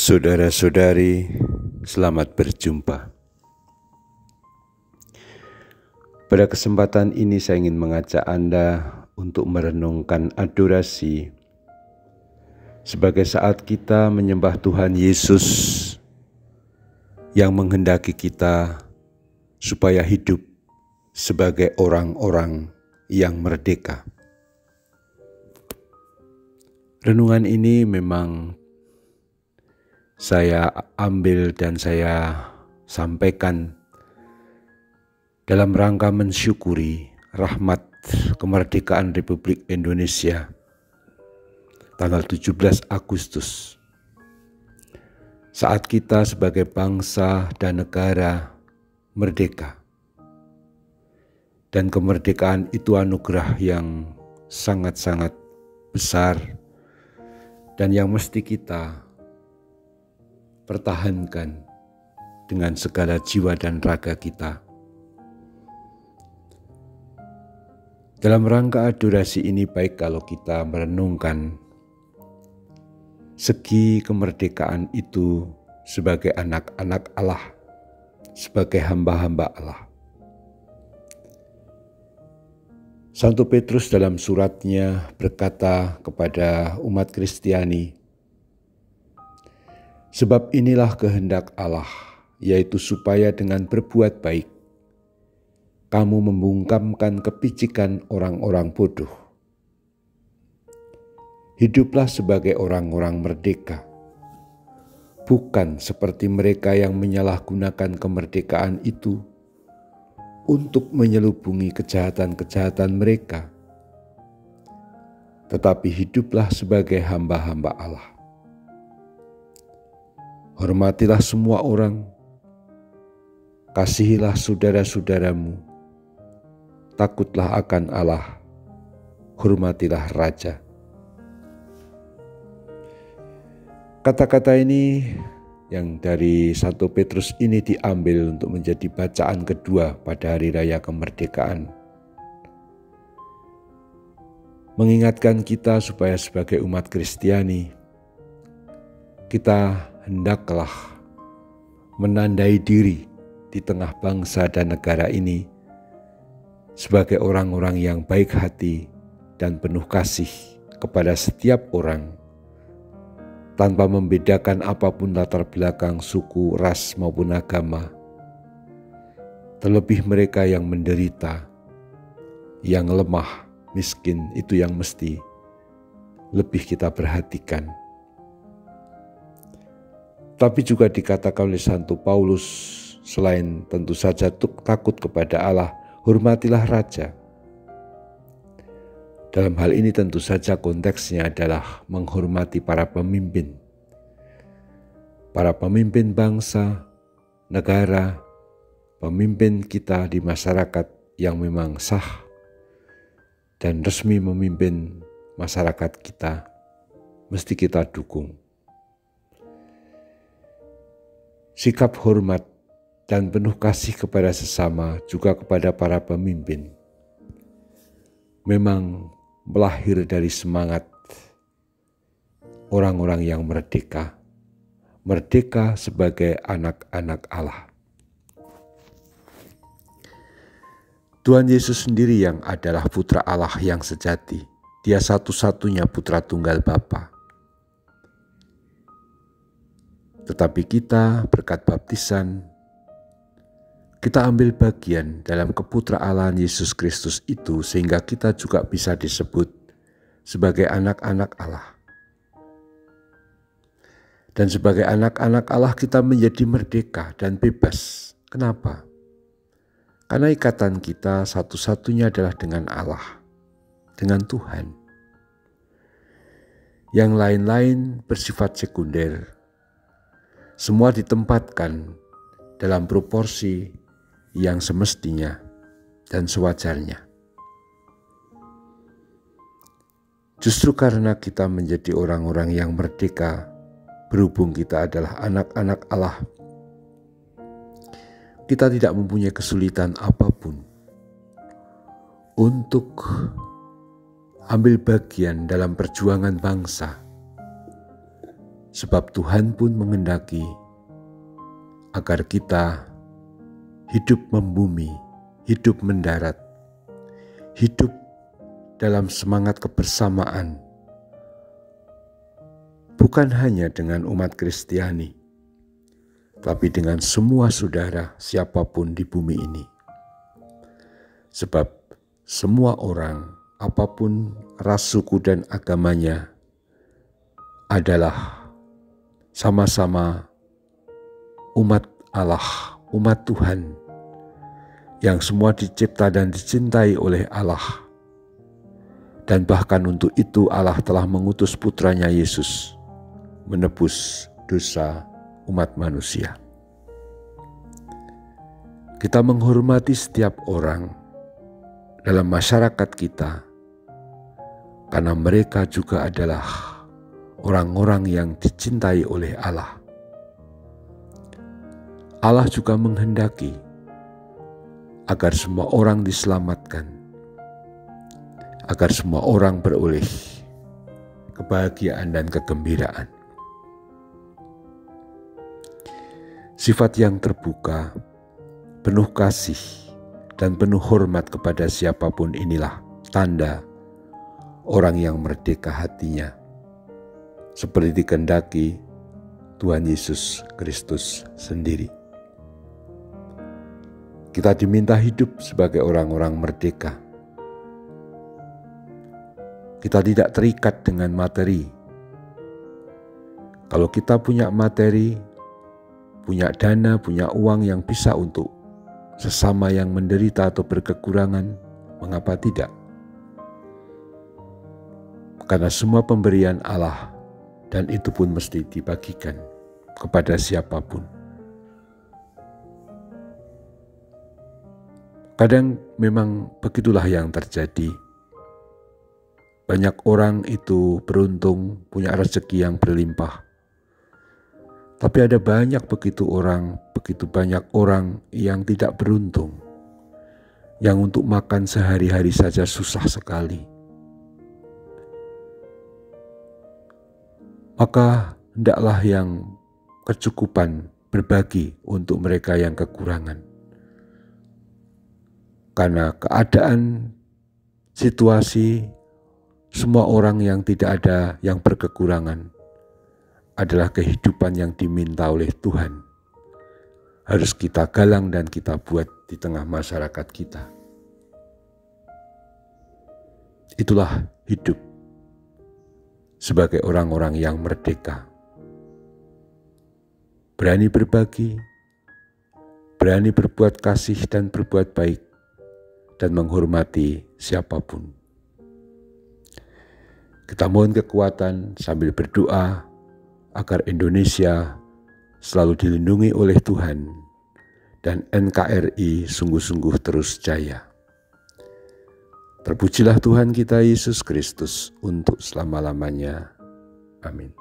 Saudara-saudari, selamat berjumpa. Pada kesempatan ini saya ingin mengajak Anda untuk merenungkan adorasi sebagai saat kita menyembah Tuhan Yesus yang menghendaki kita supaya hidup sebagai orang-orang yang merdeka. Renungan ini memang saya ambil dan saya sampaikan dalam rangka mensyukuri rahmat kemerdekaan Republik Indonesia tanggal 17 Agustus. Saat kita sebagai bangsa dan negara merdeka. Dan kemerdekaan itu anugerah yang sangat-sangat besar dan yang mesti kita pertahankan dengan segala jiwa dan raga kita. Dalam rangka adorasi ini baik kalau kita merenungkan segi kemerdekaan itu sebagai anak-anak Allah, sebagai hamba-hamba Allah. Santo Petrus dalam suratnya berkata kepada umat Kristiani, sebab inilah kehendak Allah, yaitu supaya dengan berbuat baik, kamu membungkamkan kepicikan orang-orang bodoh. Hiduplah sebagai orang-orang merdeka, bukan seperti mereka yang menyalahgunakan kemerdekaan itu untuk menyelubungi kejahatan-kejahatan mereka, tetapi hiduplah sebagai hamba-hamba Allah. Hormatilah semua orang, kasihilah saudara-saudaramu, takutlah akan Allah, hormatilah raja. Kata-kata ini yang dari Santo Petrus ini diambil untuk menjadi bacaan kedua pada Hari Raya Kemerdekaan. Mengingatkan kita supaya sebagai umat Kristiani, kita hendaklah menandai diri di tengah bangsa dan negara ini sebagai orang-orang yang baik hati dan penuh kasih kepada setiap orang, tanpa membedakan apapun latar belakang, suku, ras maupun agama. Terlebih mereka yang menderita, yang lemah, miskin, itu yang mesti lebih kita perhatikan. Tapi juga dikatakan oleh Santo Paulus, selain tentu saja takut kepada Allah, hormatilah raja. Dalam hal ini tentu saja konteksnya adalah menghormati para pemimpin. Para pemimpin bangsa, negara, pemimpin kita di masyarakat yang memang sah dan resmi memimpin masyarakat kita, mesti kita dukung. Sikap hormat dan penuh kasih kepada sesama, juga kepada para pemimpin, memang melahir dari semangat orang-orang yang merdeka. Merdeka sebagai anak-anak Allah. Tuhan Yesus sendiri yang adalah putra Allah yang sejati. Dia satu-satunya putra tunggal Bapa. Tetapi kita berkat baptisan, kita ambil bagian dalam keputraalan Yesus Kristus itu sehingga kita juga bisa disebut sebagai anak-anak Allah. Dan sebagai anak-anak Allah kita menjadi merdeka dan bebas. Kenapa? Karena ikatan kita satu-satunya adalah dengan Allah, dengan Tuhan. Yang lain-lain bersifat sekunder. Semua ditempatkan dalam proporsi yang semestinya dan sewajarnya. Justru karena kita menjadi orang-orang yang merdeka, berhubung kita adalah anak-anak Allah, kita tidak mempunyai kesulitan apapun untuk ambil bagian dalam perjuangan bangsa Sebab Tuhan pun menghendaki agar kita hidup membumi, hidup mendarat, hidup dalam semangat kebersamaan, bukan hanya dengan umat Kristiani, tapi dengan semua saudara siapapun di bumi ini. Sebab semua orang, apapun ras, suku, dan agamanya, adalah sama-sama umat Allah, umat Tuhan, yang semua dicipta dan dicintai oleh Allah. Dan bahkan untuk itu Allah telah mengutus putranya Yesus menebus dosa umat manusia. Kita menghormati setiap orang dalam masyarakat kita karena mereka juga adalah orang-orang yang dicintai oleh Allah. Allah juga menghendaki agar semua orang diselamatkan, agar semua orang beroleh kebahagiaan dan kegembiraan. Sifat yang terbuka, penuh kasih, dan penuh hormat kepada siapapun inilah tanda orang yang merdeka hatinya, seperti dikehendaki Tuhan Yesus Kristus sendiri. Kita diminta hidup sebagai orang-orang merdeka. Kita tidak terikat dengan materi. Kalau kita punya materi, punya dana, punya uang yang bisa untuk sesama yang menderita atau berkekurangan, mengapa tidak? Karena semua pemberian Allah, dan itu pun mesti dibagikan kepada siapapun. Kadang memang begitulah yang terjadi. Banyak orang itu beruntung punya rezeki yang berlimpah. Tapi ada begitu banyak orang yang tidak beruntung, yang untuk makan sehari-hari saja susah sekali. Maka hendaklah yang kecukupan berbagi untuk mereka yang kekurangan. Karena keadaan, situasi, semua orang yang tidak ada yang berkekurangan adalah kehidupan yang diminta oleh Tuhan. Harus kita galang dan kita buat di tengah masyarakat kita. Itulah hidup sebagai orang-orang yang merdeka. Berani berbagi, berani berbuat kasih dan berbuat baik, dan menghormati siapapun. Kita mohon kekuatan sambil berdoa agar Indonesia selalu dilindungi oleh Tuhan dan NKRI sungguh-sungguh terus jaya. Terpujilah Tuhan kita Yesus Kristus untuk selama-lamanya. Amin.